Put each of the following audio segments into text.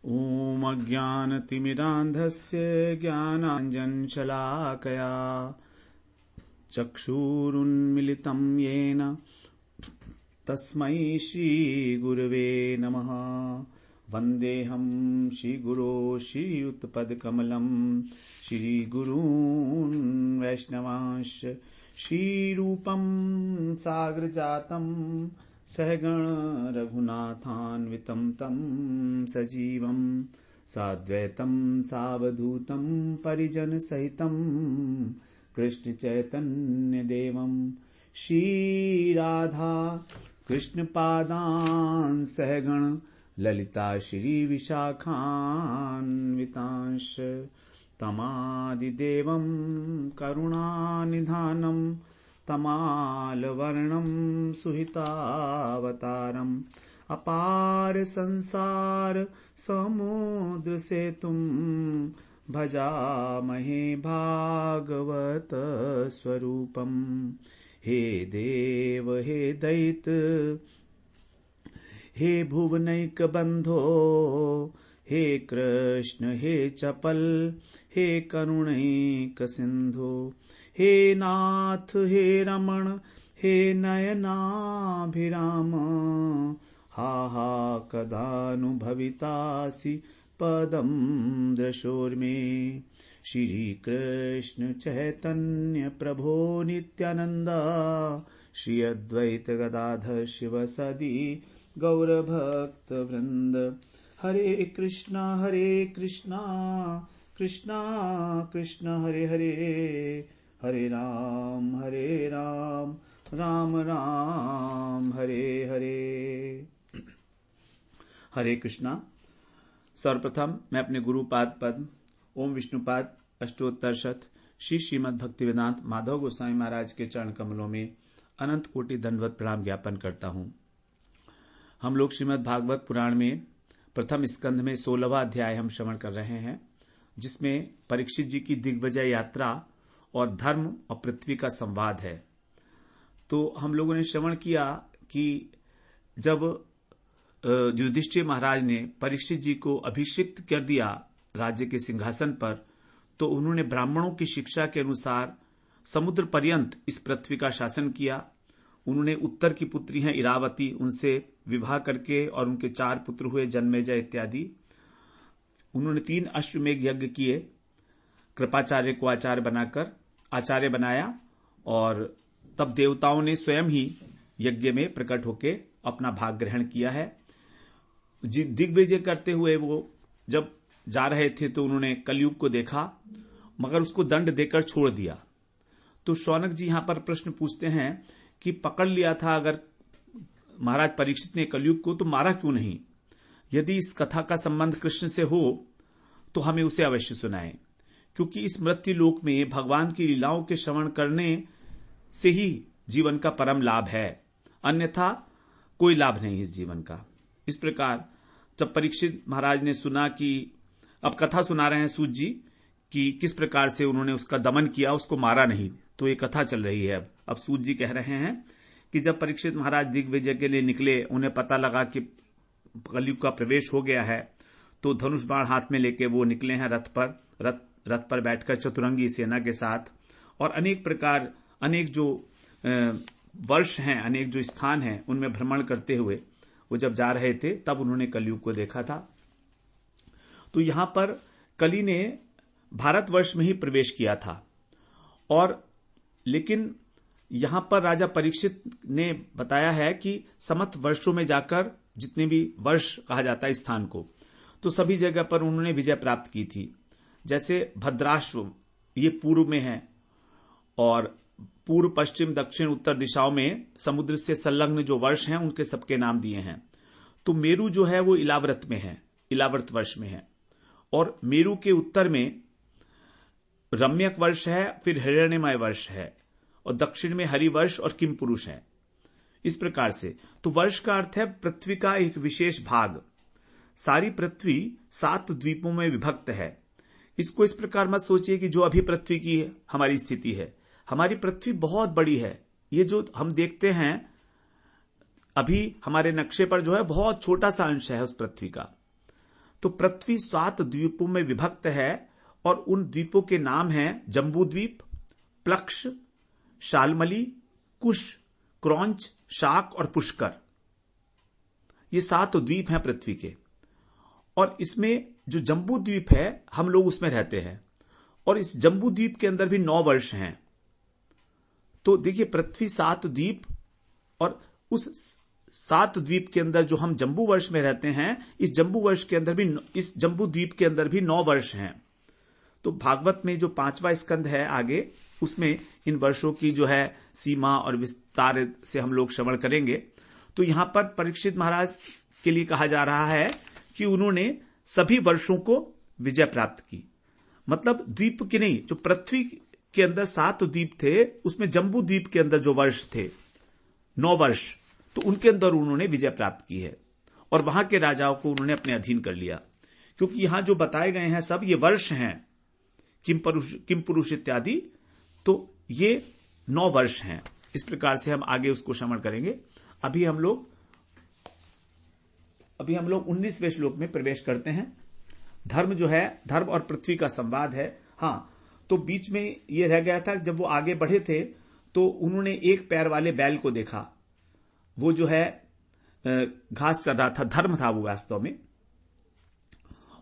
ॐ अज्ञानतिमिरान्धस्य ज्ञानाञ्जनशलाकया चक्षुरुन्मिलितं येन तस्मै श्रीगुरवे नमः। वन्देऽहं श्रीगुरो श्रीयुतपदकमलं श्रीगुरून् वैष्णवांश्च श्रीरूपं साग्रजातं सहगण रघुनाथान्वितं तं सजीवं साद्वैतं सावधूतं परिजनसहितं कृष्णचैतन्यदेवं श्रीराधा कृष्णपादान् सहगण ललिता श्रीविशाखान्वितांश्च तमादिदेवं करुणानिधानं तमालवर्णं सुहितावतारम् अपार संसार समुद्र सेतुं भजामहे भागवत स्वरूपम्। हे देव हे दैत हे भुवनैक बंधो हे कृष्ण हे चपल हे करुणैक सिंधु हे नाथ हे रमण हे नयनाभिराम हा हा कदानुभवितासि पदं दृशोर्मे। श्री कृष्ण चैतन्य प्रभो नित्यानंद श्री अद्वैत गदाधर शिवसदि गौरभक्त वृंद। हरे कृष्णा कृष्णा कृष्णा हरे हरे हरे राम राम राम हरे हरे। हरे कृष्णा। सर्वप्रथम मैं अपने गुरुपाद पद्म ओम विष्णुपाद अष्टोत्तर श्री श्रीमद् भक्तिवेदांत माधव गोस्वामी महाराज के चरण कमलों में अनंत कोटि दंडवत प्रणाम ज्ञापन करता हूं। हम लोग श्रीमद् भागवत पुराण में प्रथम स्कंध में 16वां अध्याय हम श्रवण कर रहे हैं, जिसमें परीक्षित जी की दिग्विजय यात्रा और धर्म और पृथ्वी का संवाद है। तो हम लोगों ने श्रवण किया कि जब युधिष्ठिर महाराज ने परीक्षित जी को अभिषिक्त कर दिया राज्य के सिंहासन पर, तो उन्होंने ब्राह्मणों की शिक्षा के अनुसार समुद्र पर्यंत इस पृथ्वी का शासन किया। उन्होंने उत्तर की पुत्री हैं इरावती, उनसे विवाह करके और उनके 4 पुत्र हुए जन्मेजय इत्यादि। उन्होंने 3 अश्वमेघ यज्ञ किए, कृपाचार्य को आचार्य बनाया और तब देवताओं ने स्वयं ही यज्ञ में प्रकट होकर अपना भाग ग्रहण किया है। दिग्विजय करते हुए वो जब जा रहे थे तो उन्होंने कलयुग को देखा, मगर उसको दंड देकर छोड़ दिया। तो शौनक जी यहां पर प्रश्न पूछते हैं कि पकड़ लिया था अगर महाराज परीक्षित ने कलयुग को, तो मारा क्यों नहीं? यदि इस कथा का संबंध कृष्ण से हो तो हमें उसे अवश्य सुनाएं, क्योंकि इस मृत्यु लोक में भगवान की लीलाओं के श्रवण करने से ही जीवन का परम लाभ है, अन्यथा कोई लाभ नहीं इस जीवन का। इस प्रकार जब परीक्षित महाराज ने सुना कि अब कथा सुना रहे हैं सूत जी कि किस प्रकार से उन्होंने उसका दमन किया, उसको मारा नहीं, तो ये कथा चल रही है। अब सूत जी कह रहे हैं कि जब परीक्षित महाराज दिग्विजय के लिए निकले, उन्हें पता लगा कि कलयुग का प्रवेश हो गया है, तो धनुष बाण हाथ में लेके वो निकले हैं रथ पर बैठकर चतुरंगी सेना के साथ। और अनेक जो वर्ष हैं, अनेक जो स्थान हैं, उनमें भ्रमण करते हुए वो जब जा रहे थे तब उन्होंने कलयुग को देखा था। तो यहां पर कली ने भारतवर्ष में ही प्रवेश किया था, और लेकिन यहां पर राजा परीक्षित ने बताया है कि समस्त वर्षों में जाकर, जितने भी वर्ष कहा जाता है स्थान को, तो सभी जगह पर उन्होंने विजय प्राप्त की थी। जैसे भद्राश्व ये पूर्व में है, और पूर्व पश्चिम दक्षिण उत्तर दिशाओं में समुद्र से संलग्न जो वर्ष हैं उनके सबके नाम दिए हैं। तो मेरु जो है वो इलाव्रत में है, इलाव्रत वर्ष में है, और मेरु के उत्तर में रम्यक वर्ष है, फिर हिरण्यमय वर्ष है, और दक्षिण में हरिवर्ष और किमपुरुष है। इस प्रकार से तो वर्ष का अर्थ है पृथ्वी का एक विशेष भाग। सारी पृथ्वी 7 द्वीपों में विभक्त है। इसको इस प्रकार मत सोचिए कि जो अभी पृथ्वी की हमारी स्थिति है। हमारी पृथ्वी बहुत बड़ी है। ये जो हम देखते हैं अभी हमारे नक्शे पर जो है बहुत छोटा सा अंश है उस पृथ्वी का। तो पृथ्वी 7 द्वीपों में विभक्त है और उन द्वीपों के नाम हैं जम्बू द्वीप, प्लक्ष, शालमली, कुश, क्रौंच, शाक और पुष्कर। ये 7 द्वीप हैं पृथ्वी के। और इसमें जो जम्बू द्वीप है, हम लोग उसमें रहते हैं और इस जम्बू द्वीप के अंदर भी 9 वर्ष हैं। तो देखिए, पृथ्वी 7 द्वीप और उस 7 द्वीप के अंदर जो हम जम्बू वर्ष में रहते हैं, इस जम्बू द्वीप के अंदर भी 9 वर्ष हैं। तो भागवत में जो 5वां स्कंद है आगे, उसमें इन वर्षों की जो है सीमा और विस्तार से हम लोग श्रवण करेंगे। तो यहां पर परीक्षित महाराज के लिए कहा जा रहा है कि उन्होंने सभी वर्षों को विजय प्राप्त की। मतलब द्वीप की नहीं, जो पृथ्वी के अंदर 7 द्वीप थे, उसमें जम्बू द्वीप के अंदर जो वर्ष थे 9 वर्ष, तो उनके अंदर उन्होंने विजय प्राप्त की है और वहां के राजाओं को उन्होंने अपने अधीन कर लिया। क्योंकि यहां जो बताए गए हैं सब ये वर्ष हैं, किम पुरुष इत्यादि, तो ये 9 वर्ष हैं। इस प्रकार से हम आगे उसको श्रवण करेंगे। अभी हम लोग 19वें श्लोक में प्रवेश करते हैं। धर्म जो है, धर्म और पृथ्वी का संवाद है। हां, तो बीच में ये रह गया था, जब वो आगे बढ़े थे तो उन्होंने एक पैर वाले बैल को देखा। वो जो है घास चर रहा था, धर्म था वो वास्तव में,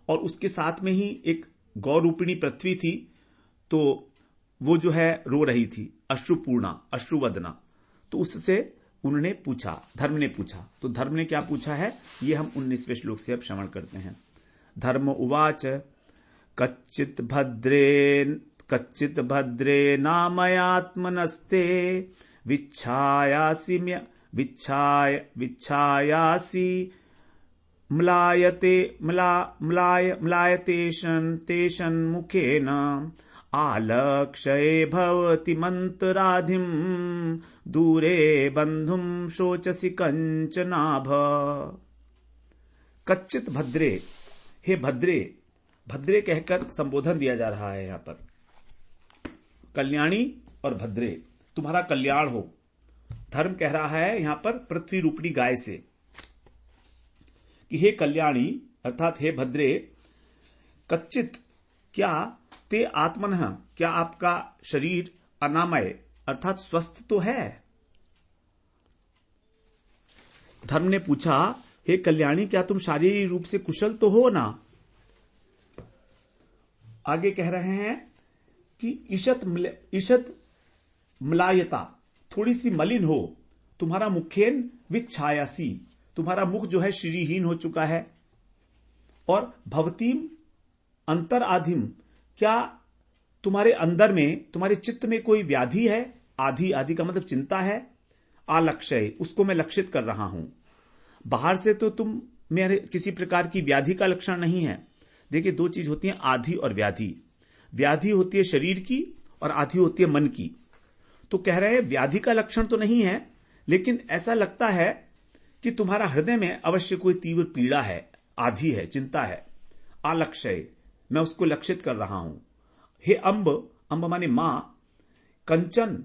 और उसके साथ में ही एक गौ रूपिणी पृथ्वी थी। तो वो जो है रो रही थी, अश्रुपूर्णा, अश्रुवदना। तो उससे उन्होंने पूछा, धर्म ने पूछा। तो धर्म ने क्या पूछा है, ये हम 19वें श्लोक से अब श्रवण करते हैं। धर्म उवाच कच्चित भद्रे नामयात्मनस्ते विच्छायासी तेषन् मुखेन आलक्ष्ये भवति मंतराधिम दूरे बंधुम शोचसि कंचनाभ। कच्चित भद्रे, हे भद्रे, भद्रे कहकर संबोधन दिया जा रहा है यहां पर। कल्याणी और भद्रे, तुम्हारा कल्याण हो। धर्म कह रहा है यहां पर पृथ्वी रूपणी गाय से कि हे कल्याणी, अर्थात हे भद्रे, कच्चित, क्या, ते आत्मनः, क्या आपका शरीर अनामय अर्थात स्वस्थ तो है। धर्म ने पूछा, हे कल्याणी, क्या तुम शारीरिक रूप से कुशल तो हो ना। आगे कह रहे हैं कि ईशत मलायता, थोड़ी सी मलिन हो। तुम्हारा मुखेन विच्छायासी, तुम्हारा मुख जो है श्रीहीन हो चुका है। और भवतीम अंतर आधिम, क्या तुम्हारे अंदर में, तुम्हारे चित्त में कोई व्याधि है। आधि, आदि का मतलब चिंता है। आलक्ष्य, उसको मैं लक्षित कर रहा हूं। बाहर से तो तुम मेरे किसी प्रकार की व्याधि का लक्षण नहीं है। देखिए, 2 चीज होती है, आधि और व्याधि। व्याधि होती है शरीर की और आधि होती है मन की। तो कह रहे हैं व्याधि का लक्षण तो नहीं है, लेकिन ऐसा लगता है कि तुम्हारा हृदय में अवश्य कोई तीव्र पीड़ा है, आधि है, चिंता है। आलक्ष्य, मैं उसको लक्षित कर रहा हूं। हे अंब, अंब माने मां, कंचन,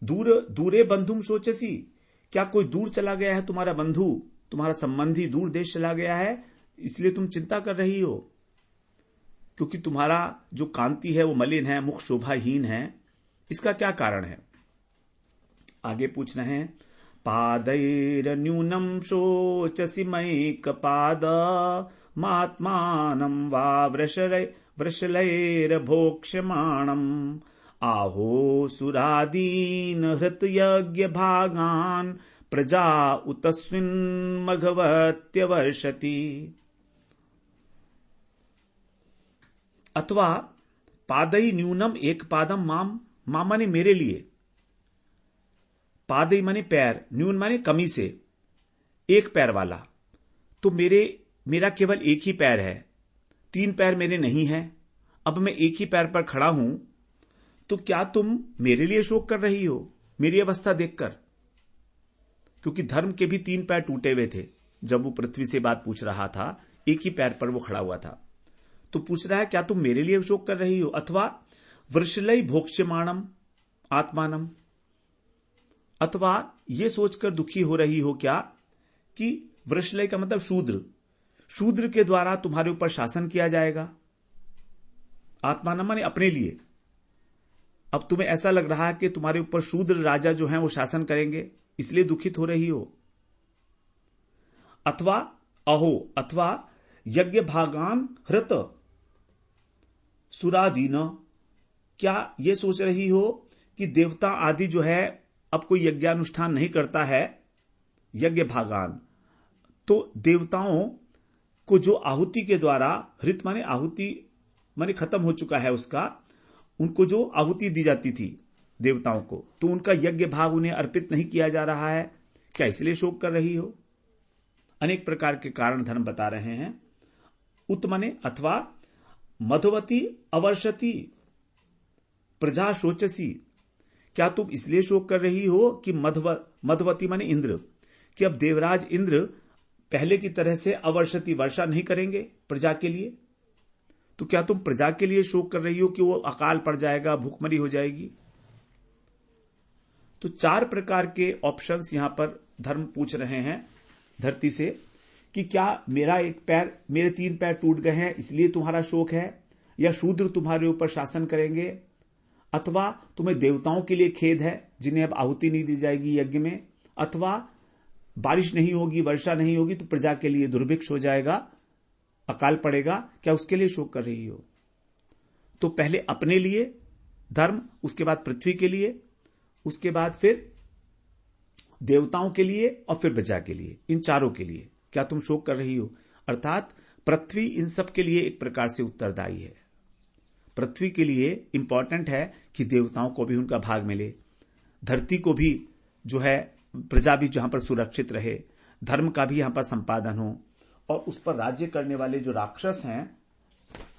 दूरे बंधुम शोचसी, क्या कोई दूर चला गया है तुम्हारा बंधु, तुम्हारा संबंधी दूर देश चला गया है, इसलिए तुम चिंता कर रही हो। क्योंकि तुम्हारा जो कांति है वो मलिन है, मुख शोभाहीन है। इसका क्या कारण है, आगे पूछ रहे हैं। पादैर न्यूनम शोचसी मैक पाद महात्मानं वा वृषलैर्भोक्ष्यमाणम् आहो सुरादीन हृतयज्ञ भागान प्रजा उतस्विन् मघवत्यवर्षति। अथवा पादई न्यूनम एक पादम माम, माम माने मेरे लिए, पादई माने पैर, न्यून माने कमी से, एक पैर वाला। तो मेरा केवल एक ही पैर है, 3 पैर मेरे नहीं है। अब मैं एक ही पैर पर खड़ा हूं, तो क्या तुम मेरे लिए शोक कर रही हो मेरी अवस्था देखकर। क्योंकि धर्म के भी 3 पैर टूटे हुए थे। जब वो पृथ्वी से बात पूछ रहा था, एक ही पैर पर वो खड़ा हुआ था। तो पूछ रहा है, क्या तुम मेरे लिए शोक कर रही हो। अथवा वृषलई भोक्ष्यमाणम आत्मानम, अथवा ये सोचकर दुखी हो रही हो क्या कि वृषलय का मतलब शूद्र, शूद्र के द्वारा तुम्हारे ऊपर शासन किया जाएगा। आत्मान माने अपने लिए। अब तुम्हें ऐसा लग रहा है कि तुम्हारे ऊपर शूद्र राजा जो हैं वो शासन करेंगे, इसलिए दुखित हो रही हो। अथवा अहो, अथवा यज्ञ भागान हृत सुरादीन, क्या यह सोच रही हो कि देवता आदि जो है अब कोई यज्ञानुष्ठान नहीं करता है। यज्ञ भागान तो देवताओं को जो आहुति के द्वारा, हृत माने आहुति माने खत्म हो चुका है उसका, उनको जो आहुति दी जाती थी देवताओं को, तो उनका यज्ञ भाग उन्हें अर्पित नहीं किया जा रहा है, क्या इसलिए शोक कर रही हो। अनेक प्रकार के कारण धर्म बता रहे हैं। उत माने अथवा मधुवती अवर्षति प्रजा शोचसी, क्या तुम इसलिए शोक कर रही हो कि मधुवती माने इंद्र, कि अब देवराज इंद्र पहले की तरह से अवर्षति वर्षा नहीं करेंगे प्रजा के लिए, तो क्या तुम प्रजा के लिए शोक कर रही हो कि वो अकाल पड़ जाएगा, भूखमरी हो जाएगी। तो 4 प्रकार के ऑप्शंस यहां पर धर्म पूछ रहे हैं धरती से कि क्या मेरे 3 पैर टूट गए हैं इसलिए तुम्हारा शोक है, या शूद्र तुम्हारे ऊपर शासन करेंगे, अथवा तुम्हें देवताओं के लिए खेद है जिन्हें अब आहुति नहीं दी जाएगी यज्ञ में, अथवा बारिश नहीं होगी, वर्षा नहीं होगी तो प्रजा के लिए दुर्भिक्ष हो जाएगा, अकाल पड़ेगा, क्या उसके लिए शोक कर रही हो। तो पहले अपने लिए धर्म, उसके बाद पृथ्वी के लिए, उसके बाद फिर देवताओं के लिए और फिर प्रजा के लिए, इन चारों के लिए क्या तुम शोक कर रही हो। अर्थात पृथ्वी इन सब के लिए एक प्रकार से उत्तरदायी है। पृथ्वी के लिए इंपॉर्टेंट है कि देवताओं को भी उनका भाग मिले, धरती को भी जो है प्रजा भी जहां पर सुरक्षित रहे, धर्म का भी यहां पर संपादन हो, और उस पर राज्य करने वाले जो राक्षस हैं,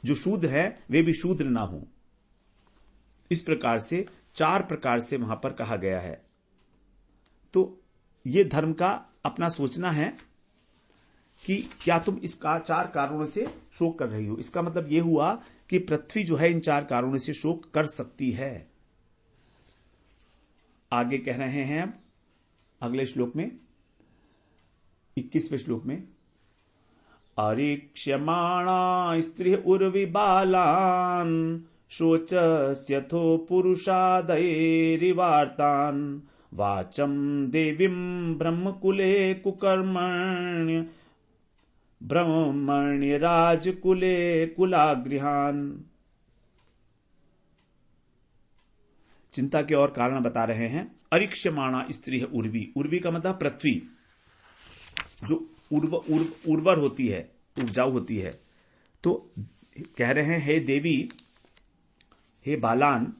जो शूद्र हैं, वे भी शूद्र ना हो। इस प्रकार से 4 प्रकार से वहां पर कहा गया है। तो ये धर्म का अपना सोचना है कि क्या तुम इस 4 कारणों से शोक कर रही हो। इसका मतलब यह हुआ कि पृथ्वी जो है इन 4 कारणों से शोक कर सकती है। आगे कह रहे हैं अगले श्लोक में, 21वें श्लोक में, अरीक्ष्यमाणा स्त्री उर्वी बालान शोचस्यथो पुरुषादैरिवार्तान वाचम देवीं ब्रह्मकुले कुकर्मण्य ब्रह्मण्य राजकुले कुलागृहान। चिंता के और कारण बता रहे हैं। अरीक्ष्यमाणा स्त्री है उर्वी, उर्वी का मतलब पृथ्वी जो उर्वर होती है, उपजाऊ होती है। तो कह रहे हैं हे देवी, हे बालान,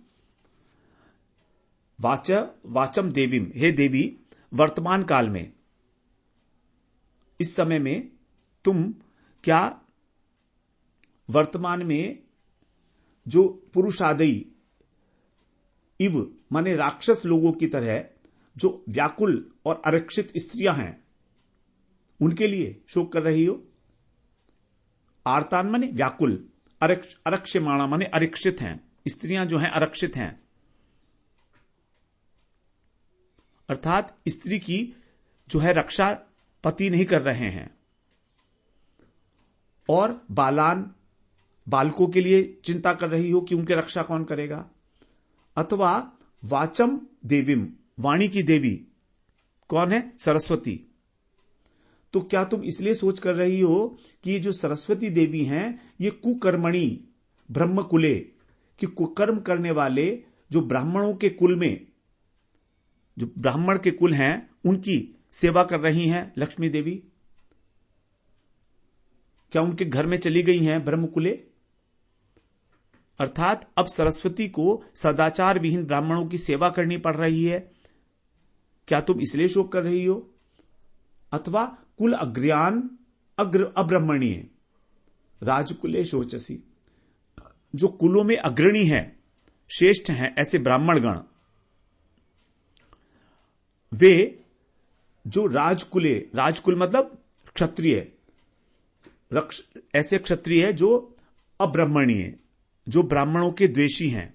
वाचम देवीम, हे देवी, वर्तमान काल में, इस समय में तुम क्या वर्तमान में जो पुरुषादयी इव माने राक्षस लोगों की तरह जो व्याकुल और आरक्षित स्त्रियां हैं उनके लिए शोक कर रही हो। आर्तान माने व्याकुल, अरक्ष्यमाणा माने आरक्षित हैं, स्त्रियां जो हैं आरक्षित हैं, अर्थात स्त्री की जो है रक्षा पति नहीं कर रहे हैं। और बालकों के लिए चिंता कर रही हो कि उनकी रक्षा कौन करेगा। अथवा वाचम देवीम, वाणी की देवी कौन है, सरस्वती। तो क्या तुम इसलिए सोच कर रही हो कि ये जो सरस्वती देवी हैं ये कुकर्मणि ब्रह्मकुले, कि कुकर्म करने वाले जो ब्राह्मणों के कुल में, जो ब्राह्मण के कुल हैं उनकी सेवा कर रही हैं लक्ष्मी देवी। क्या उनके घर में चली गई हैं ब्रह्मकुले। अर्थात अब सरस्वती को सदाचार विहीन ब्राह्मणों की सेवा करनी पड़ रही है, क्या तुम इसलिए शोक कर रही हो। अथवा कुल अग्र्यान अब्रह्मणीय राजकुले शोचसी, जो कुलों में अग्रणी है, श्रेष्ठ हैं ऐसे ब्राह्मणगण, वे जो राजकुल मतलब क्षत्रिय, ऐसे क्षत्रिय जो अब्राह्मणीय, जो ब्राह्मणों के द्वेषी हैं।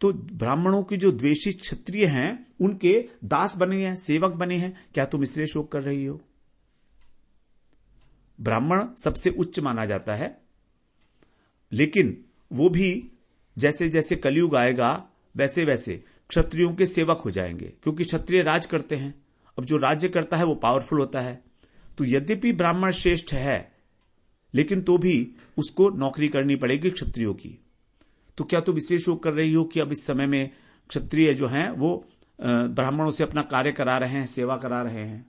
तो ब्राह्मणों के जो द्वेषी क्षत्रिय हैं उनके दास बने हैं, सेवक बने हैं, क्या तुम इसलिए शोक कर रही हो। ब्राह्मण सबसे उच्च माना जाता है, लेकिन वो भी जैसे जैसे कलयुग आएगा वैसे वैसे क्षत्रियों के सेवक हो जाएंगे, क्योंकि क्षत्रिय राज करते हैं। अब जो राज्य करता है वो पावरफुल होता है। तो यद्यपि ब्राह्मण श्रेष्ठ है, लेकिन तो भी उसको नौकरी करनी पड़ेगी क्षत्रियों की। तो क्या तुम इसलिए शोक कर रही हो कि अब इस समय में क्षत्रिय जो हैं वो ब्राह्मणों से अपना कार्य करा रहे हैं, सेवा करा रहे हैं?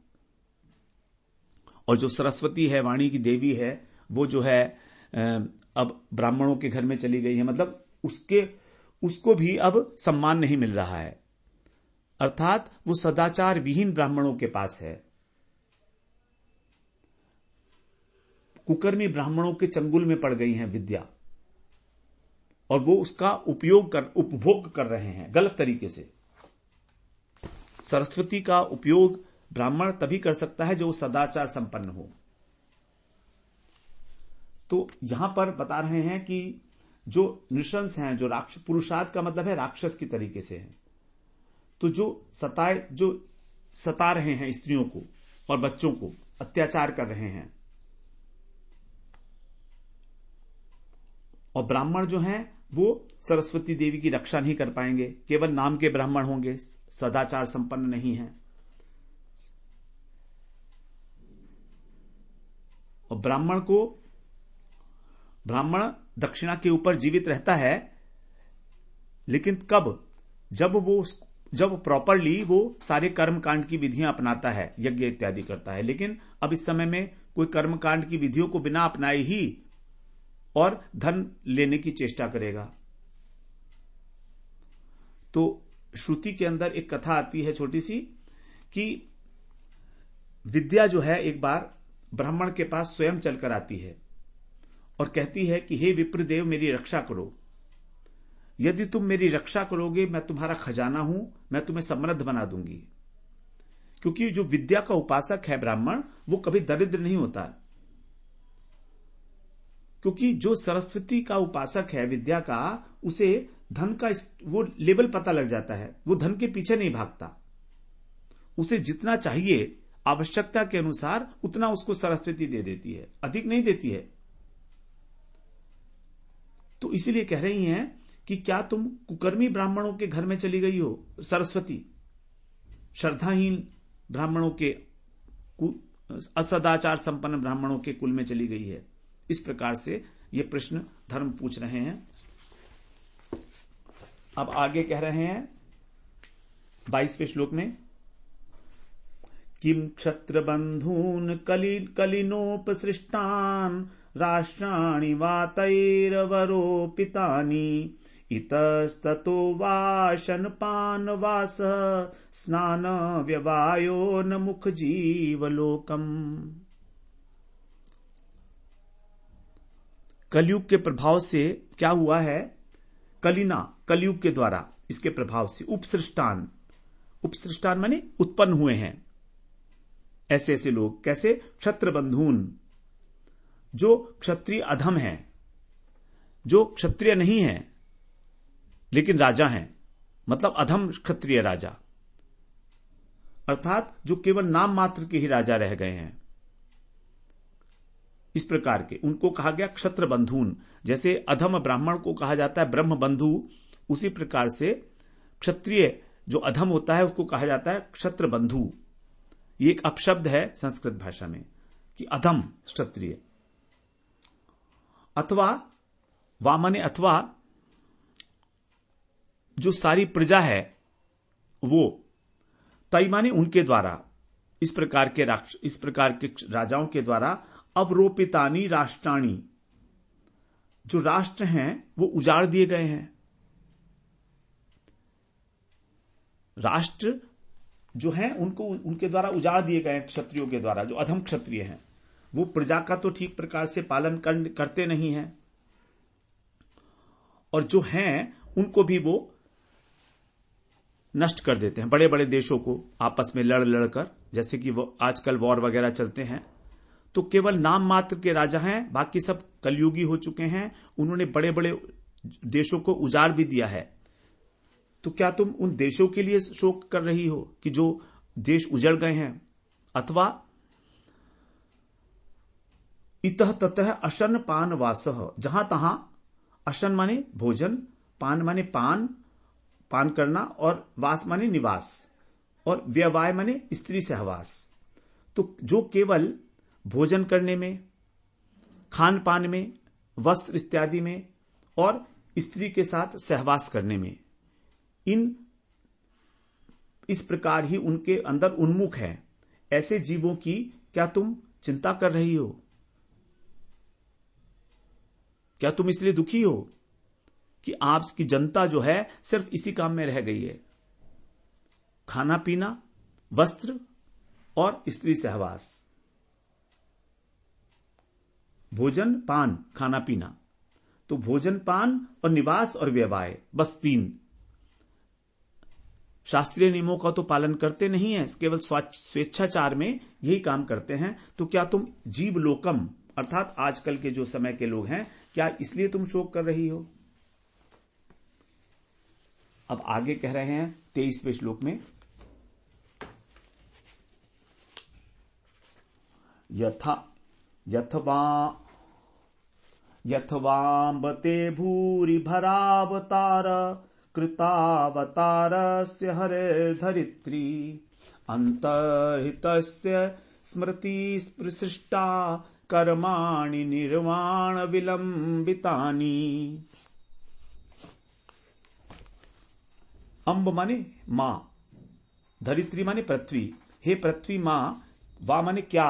और जो सरस्वती है, वाणी की देवी है, वो जो है अब ब्राह्मणों के घर में चली गई है, मतलब उसको भी अब सम्मान नहीं मिल रहा है, अर्थात वो सदाचार विहीन ब्राह्मणों के पास है। कुकर्मी ब्राह्मणों के चंगुल में पड़ गई है विद्या, और वो उसका उपभोग कर रहे हैं गलत तरीके से। सरस्वती का उपयोग ब्राह्मण तभी कर सकता है जो वो सदाचार संपन्न हो। तो यहां पर बता रहे हैं कि जो नृशंस हैं, जो राक्षस, पुरुषार्थ का मतलब है राक्षस की तरीके से है, तो जो सता रहे हैं स्त्रियों को और बच्चों को, अत्याचार कर रहे हैं, और ब्राह्मण जो हैं वो सरस्वती देवी की रक्षा नहीं कर पाएंगे, केवल नाम के ब्राह्मण होंगे, सदाचार संपन्न नहीं हैं। और ब्राह्मण दक्षिणा के ऊपर जीवित रहता है, लेकिन कब? जब प्रॉपरली वो सारे कर्मकांड की विधियां अपनाता है, यज्ञ इत्यादि करता है। लेकिन अब इस समय में कोई कर्मकांड की विधियों को बिना अपनाए ही और धन लेने की चेष्टा करेगा। तो श्रुति के अंदर एक कथा आती है छोटी सी, कि विद्या जो है एक बार ब्राह्मण के पास स्वयं चलकर आती है और कहती है कि हे विप्रदेव, मेरी रक्षा करो। यदि तुम मेरी रक्षा करोगे, मैं तुम्हारा खजाना हूं, मैं तुम्हें समृद्ध बना दूंगी। क्योंकि जो विद्या का उपासक है ब्राह्मण, वो कभी दरिद्र नहीं होता, क्योंकि जो सरस्वती का उपासक है विद्या का, उसे धन का वो लेवल पता लग जाता है। वो धन के पीछे नहीं भागता, उसे जितना चाहिए आवश्यकता के अनुसार उतना उसको सरस्वती दे देती है, अधिक नहीं देती है। तो इसीलिए कह रही हैं कि क्या तुम कुकर्मी ब्राह्मणों के घर में चली गई हो सरस्वती? श्रद्धाहीन ब्राह्मणों के, असदाचार संपन्न ब्राह्मणों के कुल में चली गई है। इस प्रकार से ये प्रश्न धर्म पूछ रहे हैं। अब आगे कह रहे हैं 22वें श्लोक में, किम क्षत्र बंधून कलिनोपसृष्टान राष्ट्राणि वातैरवरोपितानि इतस्ततो वाशनपान वास स्नान व्यवायो न मुख जीवलोकम। कलयुग के प्रभाव से क्या हुआ है? कलयुग के द्वारा इसके प्रभाव से उपसृष्टान माने उत्पन्न हुए हैं ऐसे ऐसे लोग। कैसे? क्षत्र बंधून, जो क्षत्रिय अधम हैं, जो क्षत्रिय नहीं हैं लेकिन राजा हैं, मतलब अधम क्षत्रिय राजा, अर्थात जो केवल नाम मात्र के ही राजा रह गए हैं। इस प्रकार के उनको कहा गया क्षत्र बंधून। जैसे अधम ब्राह्मण को कहा जाता है ब्रह्म बंधु, उसी प्रकार से क्षत्रिय जो अधम होता है उसको कहा जाता है क्षत्र बंधु। ये एक अपशब्द है संस्कृत भाषा में कि अधम क्षत्रिय। अथवा वामने, अथवा जो सारी प्रजा है वो, तई माने उनके द्वारा, इस प्रकार के राजाओं के द्वारा अवरोपितानी राष्ट्राणी, जो राष्ट्र हैं वो उजाड़ दिए गए हैं। राष्ट्र जो हैं उनको उनके द्वारा उजाड़ दिए गए हैं, क्षत्रियों के द्वारा। जो अधम क्षत्रिय हैं वो प्रजा का तो ठीक प्रकार से पालन करते नहीं हैं, और जो हैं उनको भी वो नष्ट कर देते हैं। बड़े बड़े देशों को आपस में लड़कर, जैसे कि वो आजकल वॉर वगैरह चलते हैं, तो केवल नाम मात्र के राजा हैं, बाकी सब कलयुगी हो चुके हैं। उन्होंने बड़े बड़े देशों को उजाड़ भी दिया है। तो क्या तुम उन देशों के लिए शोक कर रही हो कि जो देश उजड़ गए हैं? अथवा इतः ततः अशन पान वासः, जहां तहां, अशन माने भोजन, पान माने पान करना, और वास माने निवास, और व्यवाय माने स्त्री सहवास। तो जो केवल भोजन करने में, खान पान में, वस्त्र इत्यादि में और स्त्री के साथ सहवास करने में, इस प्रकार ही उनके अंदर उन्मुख है, ऐसे जीवों की क्या तुम चिंता कर रही हो? क्या तुम इसलिए दुखी हो कि आज की जनता जो है सिर्फ इसी काम में रह गई है, खाना पीना, वस्त्र और स्त्री सहवास, भोजन पान खाना पीना। तो भोजन पान और निवास और व्यवाय, बस 3 शास्त्रीय नियमों का तो पालन करते नहीं है, केवल स्वेच्छाचार में यही काम करते हैं। तो क्या तुम जीव लोकम अर्थात आजकल के जो समय के लोग हैं, क्या इसलिए तुम शोक कर रही हो? अब आगे कह रहे हैं 23वें श्लोक में, यथवाम्बते भूरि भरावतार कृतावतारस्य हरिर्धरित्री अंतर्हितस्य स्मृति प्रसृष्टा कर्माणि निर्वाण विलंबितानि। अंब माने मां, धरित्री माने पृथ्वी। हे पृथ्वी मां, वा माने क्या,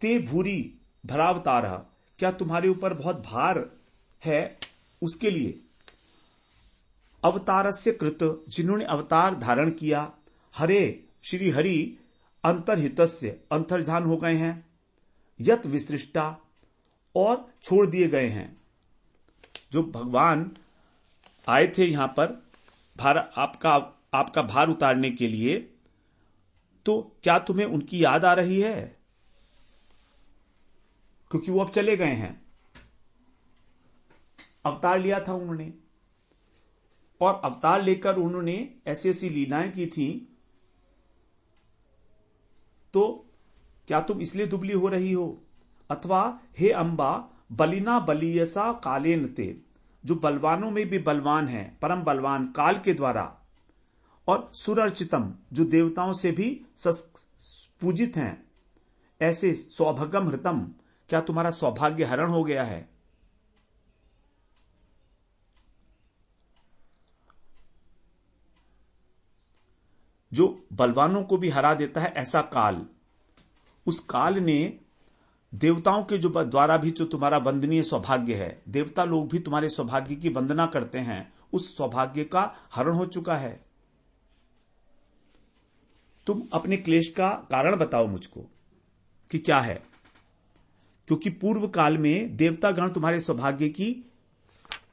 ते भूरी भरावतार, क्या तुम्हारे ऊपर बहुत भार है, उसके लिए। अवतारस्य कृत, जिन्होंने अवतार धारण किया, हरे श्री हरि अंतर्हितस्य, अंतर्धान हो गए हैं, यत विसृष्टा, और छोड़ दिए गए हैं। जो भगवान आए थे यहां पर आपका भार उतारने के लिए, तो क्या तुम्हें उनकी याद आ रही है? क्योंकि वो अब चले गए हैं। अवतार लिया था उन्होंने, और अवतार लेकर उन्होंने ऐसी ऐसी लीलाएं की थी, तो क्या तुम इसलिए दुबली हो रही हो? अथवा हे अंबा, बलिना बलियसा कालेन ते, जो बलवानों में भी बलवान है, परम बलवान काल के द्वारा, और सुरर्चितम, जो देवताओं से भी पूजित हैं, ऐसे सौभाग्यम हृतम, क्या तुम्हारा सौभाग्य हरण हो गया है? जो बलवानों को भी हरा देता है, ऐसा काल, उस काल ने देवताओं के जो द्वारा भी जो तुम्हारा वंदनीय सौभाग्य है, देवता लोग भी तुम्हारे सौभाग्य की वंदना करते हैं, उस सौभाग्य का हरण हो चुका है। तुम अपने क्लेश का कारण बताओ मुझको कि क्या है, क्योंकि पूर्व काल में देवतागण तुम्हारे सौभाग्य की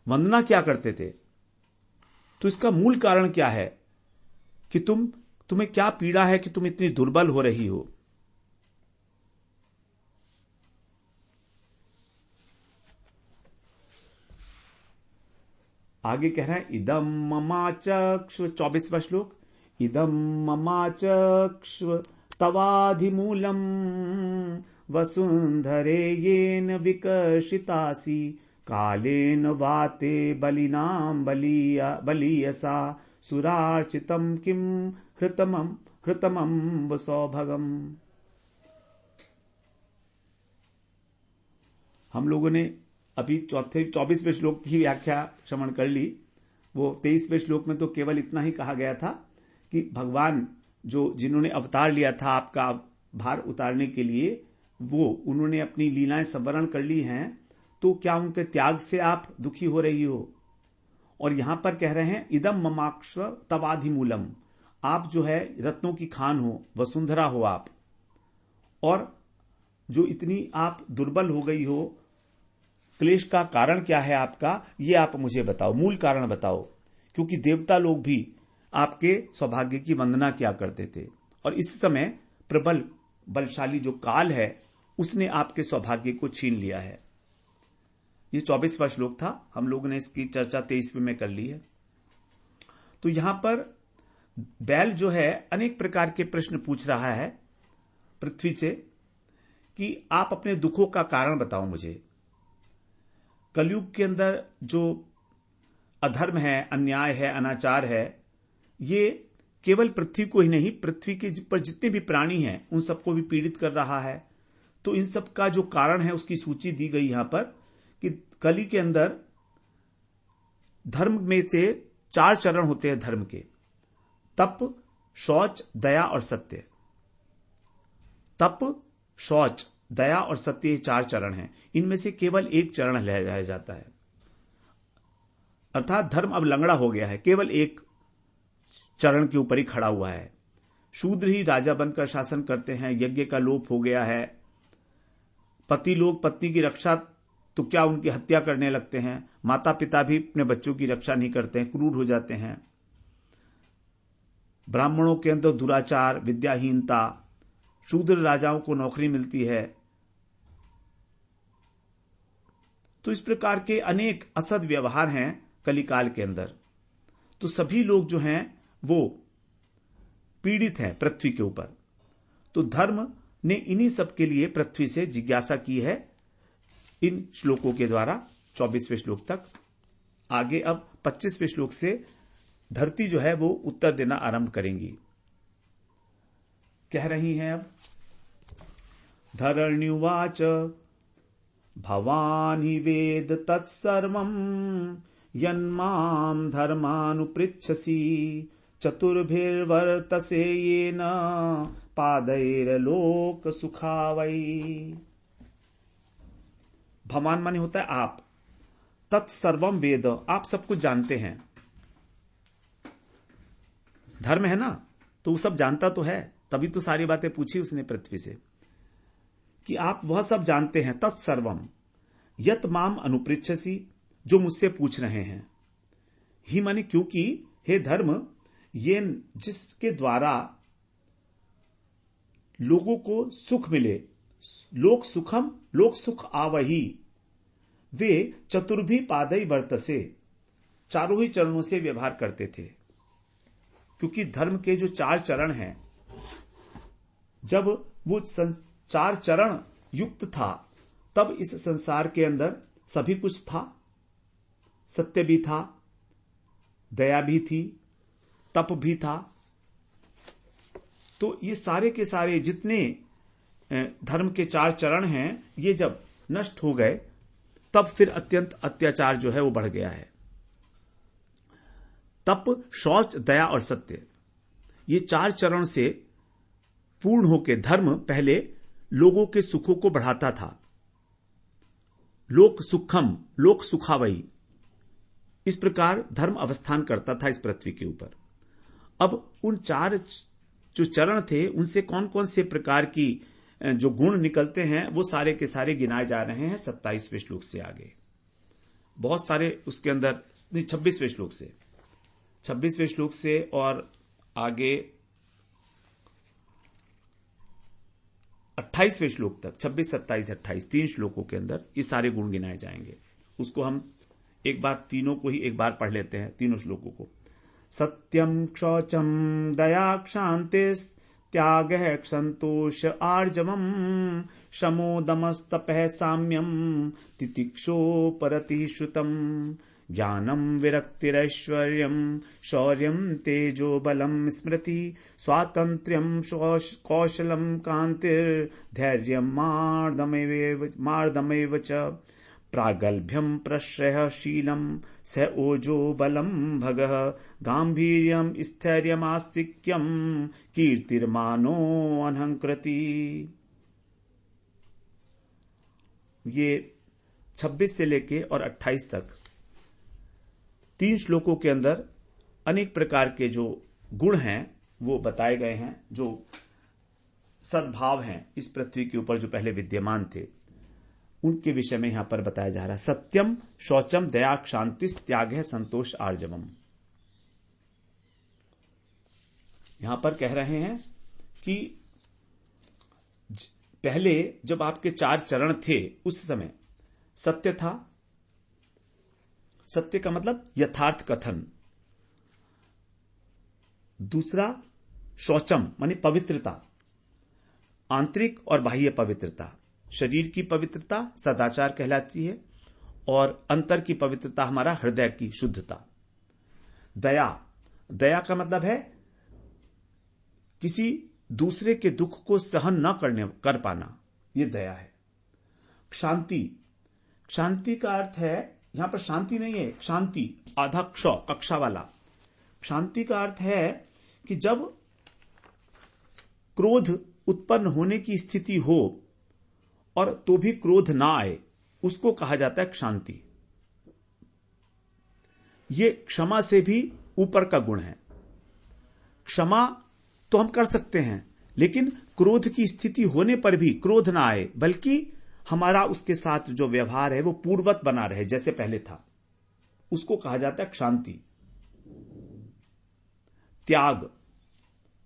वंदना क्या करते थे, तो इसका मूल कारण क्या है कि तुम्हें क्या पीड़ा है कि तुम इतनी दुर्बल हो रही हो? आगे कह रहा है, इदम ममाचक्ष्व, 24वां श्लोक, इदम ममाचक्ष्व तवाधिमूलम वसुंधरे येन विकर्षितासी कालेन वाते बलिनाम बलीयसा सुरार्चितम किम हृतमं सौभगम। हम लोगों ने अभी 24वें श्लोक की व्याख्या श्रवण कर ली। वो 23वें श्लोक में तो केवल इतना ही कहा गया था कि भगवान जिन्होंने अवतार लिया था आपका भार उतारने के लिए, वो उन्होंने अपनी लीलाएं संवरण कर ली हैं, तो क्या उनके त्याग से आप दुखी हो रही हो? और यहां पर कह रहे हैं, इदम ममाक्ष्व तवाधिमूलम, आप जो है रत्नों की खान हो, वसुंधरा हो आप, और जो इतनी आप दुर्बल हो गई हो, क्लेश का कारण क्या है आपका, ये आप मुझे बताओ, मूल कारण बताओ। क्योंकि देवता लोग भी आपके सौभाग्य की वंदना किया करते थे, और इस समय प्रबल बलशाली जो काल है, उसने आपके सौभाग्य को छीन लिया है। ये 24वां श्लोक था। हम लोगों ने इसकी चर्चा 23वें में कर ली है। तो यहां पर बैल जो है अनेक प्रकार के प्रश्न पूछ रहा है पृथ्वी से कि आप अपने दुखों का कारण बताओ मुझे। कलयुग के अंदर जो अधर्म है, अन्याय है, अनाचार है, ये केवल पृथ्वी को ही नहीं, पृथ्वी के पर जितने भी प्राणी हैं उन सबको भी पीड़ित कर रहा है। तो इन सब का जो कारण है उसकी सूची दी गई यहां पर कि कली के अंदर धर्म में से 4 चरण होते हैं धर्म के: तप, शौच, दया और सत्य। तप, शौच, दया और सत्य, ये 4 चरण हैं। इनमें से केवल एक चरण लिया जाता है, अर्थात धर्म अब लंगड़ा हो गया है, केवल एक चरण के ऊपर ही खड़ा हुआ है। शूद्र ही राजा बनकर शासन करते हैं, यज्ञ का लोप हो गया है। पति लोग पत्नी की रक्षा तो क्या उनकी हत्या करने लगते हैं। माता पिता भी अपने बच्चों की रक्षा नहीं करते हैं, क्रूर हो जाते हैं। ब्राह्मणों के अंदर दुराचार, विद्याहीनता, शूद्र राजाओं को नौकरी मिलती है। तो इस प्रकार के अनेक असद व्यवहार हैं कलिकाल के अंदर। तो सभी लोग जो हैं वो पीड़ित हैं पृथ्वी के ऊपर। तो धर्म ने इन्हीं सब के लिए पृथ्वी से जिज्ञासा की है इन श्लोकों के द्वारा 24वें श्लोक तक। आगे अब 25वें श्लोक से धरती जो है वो उत्तर देना आरंभ करेंगी। कह रही हैं अब, धरण्युवाच भवान् हि वेद तत्सर्वम् यन्मां धर्मानुपृच्छसि चतुर्भिर्वर्तसे येन पादैर्लोक सुखावै। भवान माने होता है आप, तत्सर्वम वेद, आप सब कुछ जानते हैं। धर्म है ना, तो वो सब जानता तो है, तभी तो सारी बातें पूछी उसने पृथ्वी से कि आप वह सब जानते हैं। तत्सर्वम यत माम अनुपृच्छसि, जो मुझसे पूछ रहे हैं। ही माने क्योंकि हे धर्म, ये जिसके द्वारा लोगों को सुख मिले, लोक सुखम लोक सुख आवही, वे चतुर्भी पादई वर्तसे, चारों ही चरणों से व्यवहार करते थे। क्योंकि धर्म के जो 4 चरण हैं, जब वो 4 चरण युक्त था तब इस संसार के अंदर सभी कुछ था। सत्य भी था, दया भी थी, तप भी था। तो ये सारे के सारे जितने धर्म के 4 चरण हैं, ये जब नष्ट हो गए तब फिर अत्यंत अत्याचार जो है वो बढ़ गया है। तप, शौच, दया और सत्य, ये 4 चरण से पूर्ण होकर धर्म पहले लोगों के सुखों को बढ़ाता था। लोक सुखम लोक सुखावई, इस प्रकार धर्म अवस्थान करता था इस पृथ्वी के ऊपर। अब उन 4 जो चरण थे उनसे कौन कौन से प्रकार की जो गुण निकलते हैं वो सारे के सारे गिनाए जा रहे हैं 27वें श्लोक से आगे। बहुत सारे उसके अंदर 26वें श्लोक से, 26वें श्लोक से और आगे 28वें श्लोक तक, 26, 27, 28, 3 श्लोकों के अंदर ये सारे गुण गिनाए जाएंगे। उसको हम एक बार तीनों को ही एक बार पढ़ लेते हैं, तीनों श्लोकों को। सत्यम शौचम दया क्षांतिस त्यागः संतोष आर्जवम शमो दमस्तपः साम्यम तितिक्षोपरति श्रुतम ज्ञानम विरक्तिरैश्वर्यम शौर्यम तेजो बलम स्मृति स्वातंत्र्यम कौशलम कांतिर्धैर्यम मार्दमेव च प्रागल्भ्यम प्रश्रयशीलम स ओजो बलम भगः गांभीर्यम स्थैर्यमास्तिक्यम कीर्तिर्मानो अनहंकृति। ये 26 से लेके और 28 तक 3 श्लोकों के अंदर अनेक प्रकार के जो गुण हैं वो बताए गए हैं, जो सद्भाव हैं इस पृथ्वी के ऊपर जो पहले विद्यमान थे, उनके विषय में यहां पर बताया जा रहा है। सत्यम शौचम दया क्षांतिस त्यागः संतोष आर्जवम। यहां पर कह रहे हैं कि पहले जब आपके 4 चरण थे उस समय सत्य था। सत्य का मतलब यथार्थ कथन। दूसरा शौचम माने पवित्रता, आंतरिक और बाह्य पवित्रता। शरीर की पवित्रता सदाचार कहलाती है, और अंतर की पवित्रता हमारा हृदय की शुद्धता। दया, दया का मतलब है किसी दूसरे के दुख को सहन न कर पाना, यह दया है। शांति, शांति का अर्थ है, यहां पर शांति नहीं है, शांति आधा क्ष कक्षा वाला। शांति का अर्थ है कि जब क्रोध उत्पन्न होने की स्थिति हो और तो भी क्रोध ना आए, उसको कहा जाता है शांति। ये क्षमा से भी ऊपर का गुण है। क्षमा तो हम कर सकते हैं, लेकिन क्रोध की स्थिति होने पर भी क्रोध ना आए, बल्कि हमारा उसके साथ जो व्यवहार है वो पूर्ववत बना रहे जैसे पहले था, उसको कहा जाता है शांति। त्याग,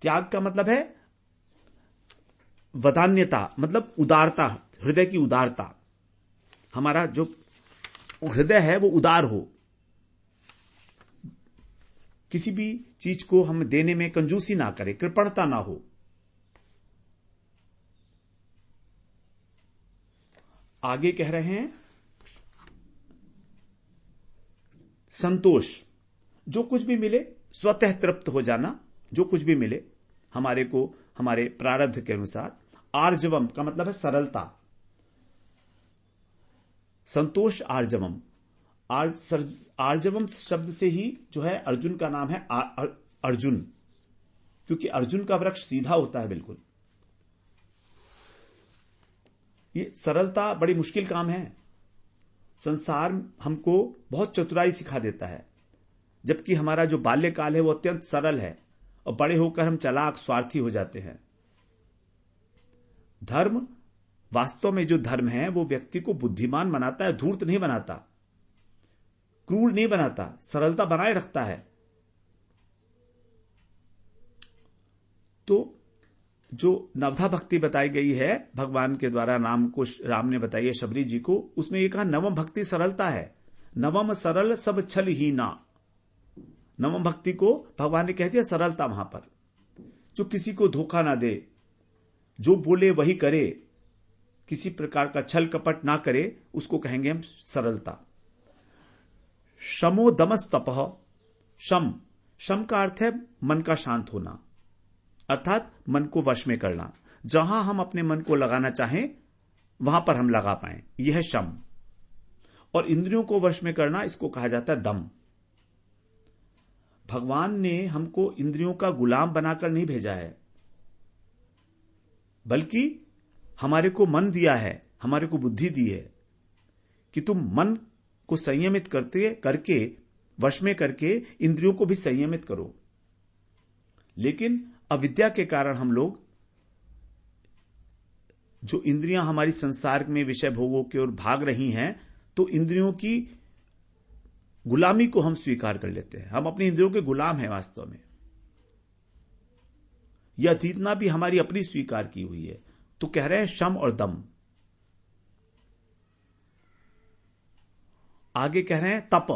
त्याग का मतलब है वदान्यता, मतलब उदारता, हृदय की उदारता। हमारा जो हृदय है वो उदार हो, किसी भी चीज को हम देने में कंजूसी ना करें, कृपणता ना हो। आगे कह रहे हैं संतोष, जो कुछ भी मिले स्वतः तृप्त हो जाना, जो कुछ भी मिले हमारे को हमारे प्रारब्ध के अनुसार। आर्जवम का मतलब है सरलता, संतोष आर्जवम। आर्जवम शब्द से ही जो है अर्जुन का नाम है अर्जुन, क्योंकि अर्जुन का वृक्ष सीधा होता है बिल्कुल। ये सरलता बड़ी मुश्किल काम है। संसार हमको बहुत चतुराई सिखा देता है, जबकि हमारा जो बाल्यकाल है वो अत्यंत सरल है, और बड़े होकर हम चालाक स्वार्थी हो जाते हैं। धर्म, वास्तव में जो धर्म है वो व्यक्ति को बुद्धिमान बनाता है, धूर्त नहीं बनाता, क्रूर नहीं बनाता, सरलता बनाए रखता है। तो जो नवधा भक्ति बताई गई है भगवान के द्वारा, नाम को राम ने बताई है शबरी जी को, उसमें ये कहा नवम भक्ति सरलता है। नवम सरल सब छल ही ना, नवम भक्ति को भगवान ने कह दिया सरलता। वहां पर जो किसी को धोखा ना दे, जो बोले वही करे, किसी प्रकार का छल कपट ना करे, उसको कहेंगे हम सरलता। शमो दमस तपह, शम, शम का अर्थ है मन का शांत होना, अर्थात मन को वश में करना। जहां हम अपने मन को लगाना चाहें वहां पर हम लगा पाएं, यह है शम। और इंद्रियों को वश में करना, इसको कहा जाता है दम। भगवान ने हमको इंद्रियों का गुलाम बनाकर नहीं भेजा है, बल्कि हमारे को मन दिया है, हमारे को बुद्धि दी है कि तुम मन को संयमित करके वश में करके इंद्रियों को भी संयमित करो। लेकिन अविद्या के कारण हम लोग, जो इंद्रियां हमारी संसार में विषय भोगों की ओर भाग रही हैं, तो इंद्रियों की गुलामी को हम स्वीकार कर लेते हैं। हम अपनी इंद्रियों के गुलाम हैं वास्तव में। यह अतीतना भी हमारी अपनी स्वीकार की हुई है। तो कह रहे हैं शम और दम। आगे कह रहे हैं तप।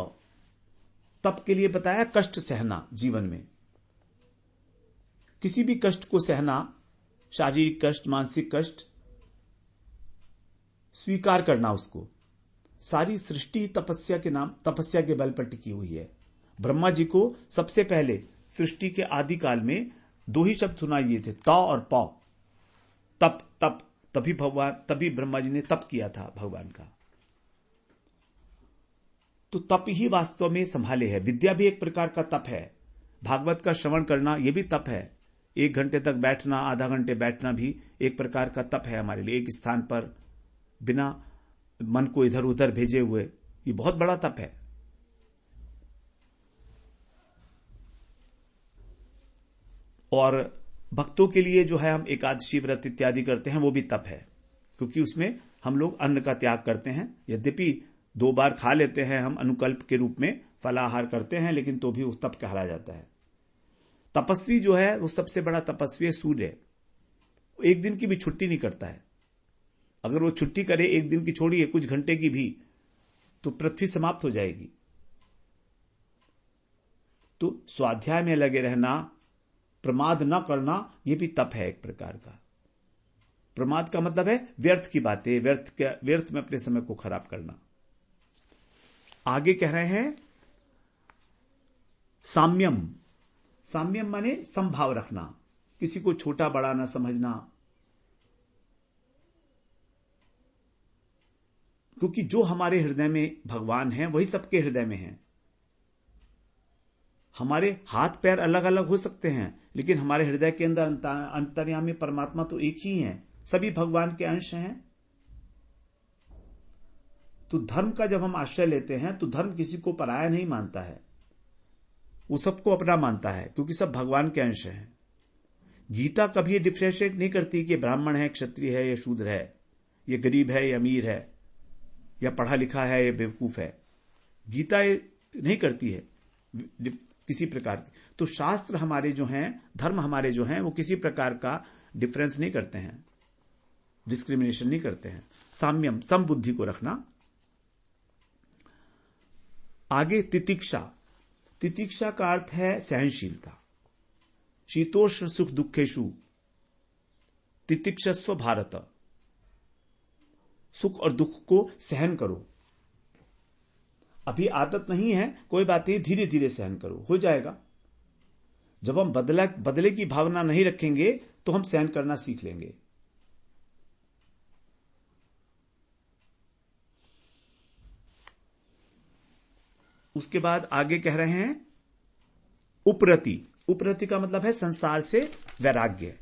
तप के लिए बताया कष्ट सहना जीवन में, किसी भी कष्ट को सहना, शारीरिक कष्ट, मानसिक कष्ट स्वीकार करना उसको। सारी सृष्टि तपस्या के बल पर टिकी हुई है। ब्रह्मा जी को सबसे पहले सृष्टि के आदि काल में दो ही शब्द सुनाई दिए थे, त और प। तप, तप, तभी ब्रह्मा जी ने तप किया था भगवान का। तो तप ही वास्तव में संभाले है। विद्या भी एक प्रकार का तप है। भागवत का श्रवण करना यह भी तप है। 1 घंटे तक बैठना, आधा घंटे बैठना भी एक प्रकार का तप है हमारे लिए। एक स्थान पर बिना मन को इधर उधर भेजे हुए, ये बहुत बड़ा तप है। और भक्तों के लिए जो है हम एकादशी व्रत इत्यादि करते हैं, वो भी तप है, क्योंकि उसमें हम लोग अन्न का त्याग करते हैं। यद्यपि 2 बार खा लेते हैं हम अनुकल्प के रूप में, फलाहार करते हैं, लेकिन तो भी वो तप कहला जाता है। तपस्वी जो है वो सबसे बड़ा तपस्वी है सूर्य। एक दिन की भी छुट्टी नहीं करता है। अगर वो छुट्टी करे, एक दिन की छोड़िए, कुछ घंटे की भी, तो पृथ्वी समाप्त हो जाएगी। तो स्वाध्याय में लगे रहना, प्रमाद न करना, यह भी तप है एक प्रकार का। प्रमाद का मतलब है व्यर्थ की बातें, व्यर्थ में अपने समय को खराब करना। आगे कह रहे हैं साम्यम। साम्यम माने समभाव रखना, किसी को छोटा बड़ा ना समझना, क्योंकि जो हमारे हृदय में भगवान है वही सबके हृदय में है। हमारे हाथ पैर अलग अलग हो सकते हैं, लेकिन हमारे हृदय के अंदर अंतर्यामी परमात्मा तो एक ही है, सभी भगवान के अंश हैं। तो धर्म का जब हम आश्रय लेते हैं तो धर्म किसी को पराया नहीं मानता है, वो सबको अपना मानता है, क्योंकि सब भगवान के अंश हैं। गीता कभी ये डिफ्रेंशिएट नहीं करती कि ब्राह्मण है, क्षत्रिय है या शूद्र है, ये गरीब है या अमीर है, या पढ़ा लिखा है या बेवकूफ है। गीता ये नहीं करती है किसी प्रकार की। तो शास्त्र हमारे जो हैं, धर्म हमारे जो हैं, वो किसी प्रकार का डिफरेंस नहीं करते हैं, डिस्क्रिमिनेशन नहीं करते हैं। साम्यम, सम बुद्धि को रखना। आगे तितिक्षा। तितिक्षा का अर्थ है सहनशीलता। शीतोष्ण सुख दुखेशु तितिक्षस्व भारत। सुख और दुख को सहन करो। अभी आदत नहीं है, कोई बात नहीं, धीरे धीरे सहन करो, हो जाएगा। जब हम बदले की भावना नहीं रखेंगे तो हम सहन करना सीख लेंगे। उसके बाद आगे कह रहे हैं उपरति। उपरति का मतलब है संसार से वैराग्य।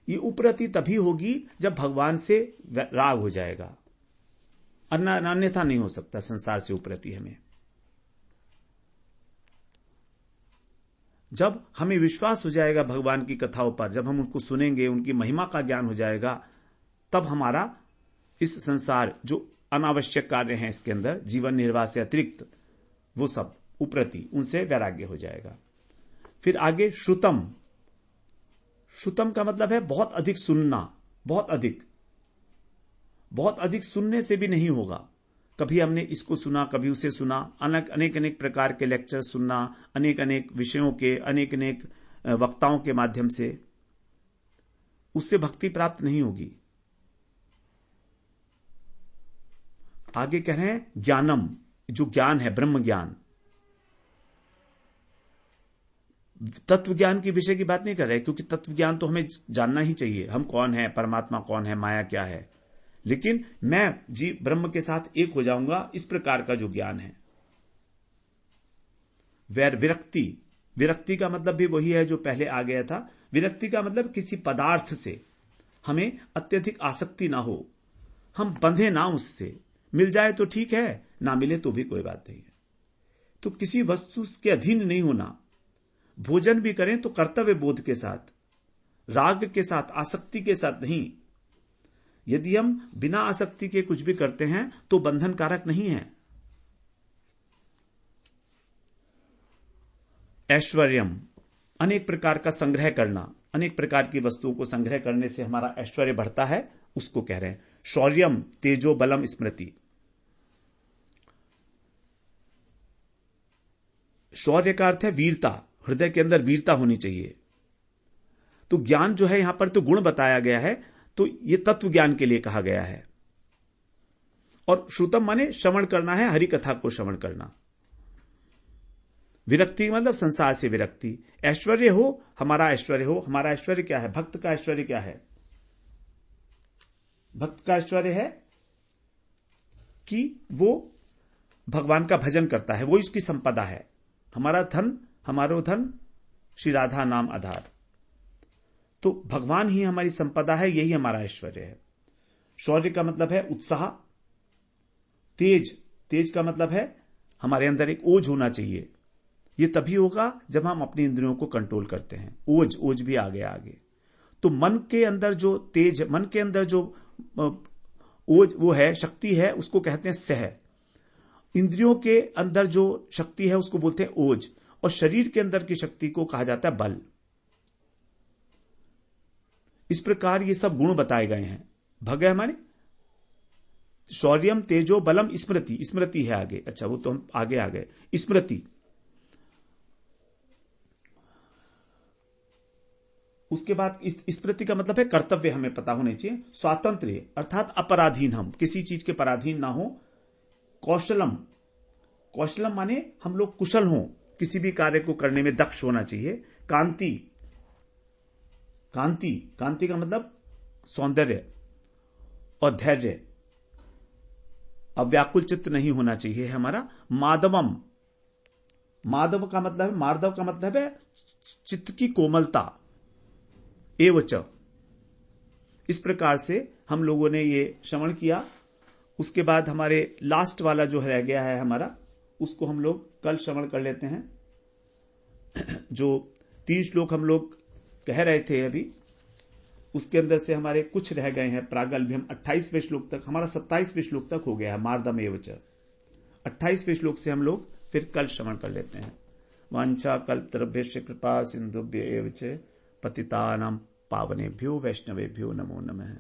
ये उपरति तभी होगी जब भगवान से राग हो जाएगा, अन्यथा नहीं हो सकता संसार से उपरति हमें। जब हमें विश्वास हो जाएगा भगवान की कथाओं पर, जब हम उनको सुनेंगे, उनकी महिमा का ज्ञान हो जाएगा, तब हमारा इस संसार जो अनावश्यक कार्य हैं इसके अंदर, जीवन निर्वाह से अतिरिक्त, वो सब उपरति, उनसे वैराग्य हो जाएगा। फिर आगे श्रुतम। श्रुतम का मतलब है बहुत अधिक सुनना। बहुत अधिक सुनने से भी नहीं होगा। कभी हमने इसको सुना, कभी उसे सुना, अनेक प्रकार के लेक्चर सुनना, अनेक विषयों के अनेक वक्ताओं के माध्यम से, उससे भक्ति प्राप्त नहीं होगी। आगे कह रहे हैं ज्ञानम। जो ज्ञान है, ब्रह्म ज्ञान। तत्व ज्ञान के विषय की बात नहीं कर रहे, क्योंकि तत्व ज्ञान तो हमें जानना ही चाहिए, हम कौन है, परमात्मा कौन है, माया क्या है। लेकिन मैं ब्रह्म के साथ एक हो जाऊंगा, इस प्रकार का जो ज्ञान है। विरक्ति। विरक्ति का मतलब भी वही है जो पहले आ गया था। विरक्ति का मतलब किसी पदार्थ से हमें अत्यधिक आसक्ति ना हो, हम बंधे ना उससे। मिल जाए तो ठीक है, ना मिले तो भी कोई बात नहीं है। तो किसी वस्तु के अधीन नहीं होना। भोजन भी करें तो कर्तव्य बोध के साथ, राग के साथ, आसक्ति के साथ नहीं। यदि हम बिना आसक्ति के कुछ भी करते हैं तो बंधन कारक नहीं है। ऐश्वर्यम। अनेक प्रकार का संग्रह करना, अनेक प्रकार की वस्तुओं को संग्रह करने से हमारा ऐश्वर्य बढ़ता है, उसको कह रहे हैं शौर्यम तेजो बलम स्मृति। शौर्य का अर्थ है वीरता, हृदय के अंदर वीरता होनी चाहिए। तो ज्ञान जो है यहां पर तो गुण बताया गया है, तो ये तत्व ज्ञान के लिए कहा गया है। और श्रुतम माने श्रवण करना है, हरि कथा को श्रवण करना। विरक्ति मतलब संसार से विरक्ति। ऐश्वर्य हो, हमारा ऐश्वर्य हो। हमारा ऐश्वर्य क्या है? भक्त का ऐश्वर्य क्या है? भक्त का ऐश्वर्य है कि वो भगवान का भजन करता है, वो इसकी संपदा है। हमारा धन, हमारो धन श्री राधा नाम आधार। तो भगवान ही हमारी संपदा है, यही हमारा ऐश्वर्य है। शौर्य का मतलब है उत्साह। तेज, तेज का मतलब है हमारे अंदर एक ओज होना चाहिए। ये तभी होगा जब हम अपनी इंद्रियों को कंट्रोल करते हैं। ओज, ओज भी आ गया आगे। तो मन के अंदर जो तेज, मन के अंदर जो ओज वो है, शक्ति है, उसको कहते हैं सह। इंद्रियों के अंदर जो शक्ति है उसको बोलते हैं ओज, और शरीर के अंदर की शक्ति को कहा जाता है बल। इस प्रकार ये सब गुण बताए गए हैं। भग है हमारे शौर्यम तेजो बलम स्मृति। स्मृति है आगे, अच्छा वो तो हम आगे आ गए। स्मृति उसके बाद स्मृति का मतलब है कर्तव्य हमें पता होने चाहिए। स्वातंत्र्य अर्थात अपराधीन, हम किसी चीज के पराधीन ना हो। कौशलम, कौशलम माने हम लोग कुशल हों, किसी भी कार्य को करने में दक्ष होना चाहिए। कांति, कांति, कांति का मतलब सौंदर्य और धैर्य, अव्याकुल चित्त नहीं होना चाहिए हमारा। माधवम, माधव का मतलब है, मार्दव का मतलब है चित्त की कोमलता। एवच, इस प्रकार से हम लोगों ने ये श्रवण किया। उसके बाद हमारे लास्ट वाला जो रह गया है हमारा, उसको हम लोग कल श्रवण कर लेते हैं। जो 3 श्लोक हम लोग कह रहे थे अभी, उसके अंदर से हमारे कुछ रह गए हैं प्रागल्भ्य। हम 28वें श्लोक तक, हमारा 27वें श्लोक तक हो गया है मार्दम एवच। 28वें श्लोक से हम लोग फिर कल श्रवण कर लेते हैं। वांछा कल्पतरुभ्यश्च कृपा सिंधुभ्य एव च पतितानां पावनेभ्यो वैष्णवेभ्यो नमो नमः।